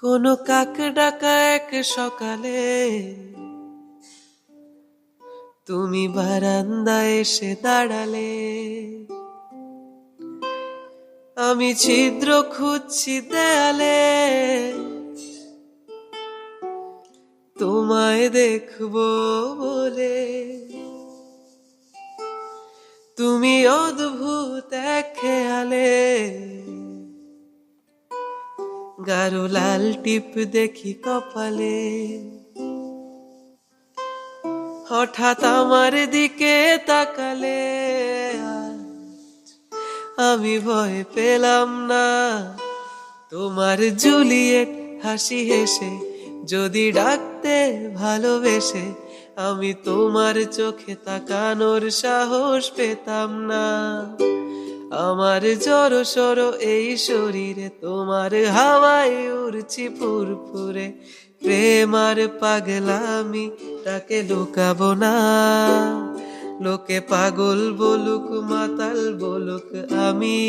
কোনো কাক ডাকা এক সকালে তুমি বারান্দায় এসে দাঁড়ালে, আমি ছিদ্র খুঁজছি দেয়ালে, তোমায় দেখবো বলে। তুমি অদ্ভুত এক খেয়ালে, গাঢ় লাল টিপ দেখি কপালে। হঠাৎ আমার দিকে তাকালে, আমি ভয় পেলাম না। তোমার জুলিয়েট হাসি হেসে যদি ডাকতে ভালোবেসে, আমি তোমার চোখে তাকানোর সাহস পেতাম না। আমার জড়ো সড়ো এই শরীরে তোমার হাওয়ায় উড়ছি ফুরফুরে। প্রেম আর পাগলামি তাকে লুকাবো না, লোকে পাগল বলুক মাতাল বলুক, আমি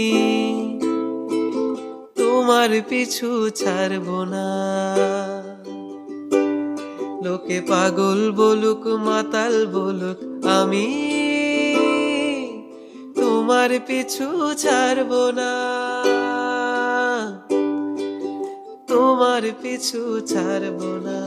তোমার পিছু ছাড়বো না। লোকে পাগল বলুক মাতাল বলুক, আমি তোমার পিছু ছাড়বো না, তোমার পিছু ছাড়বো না।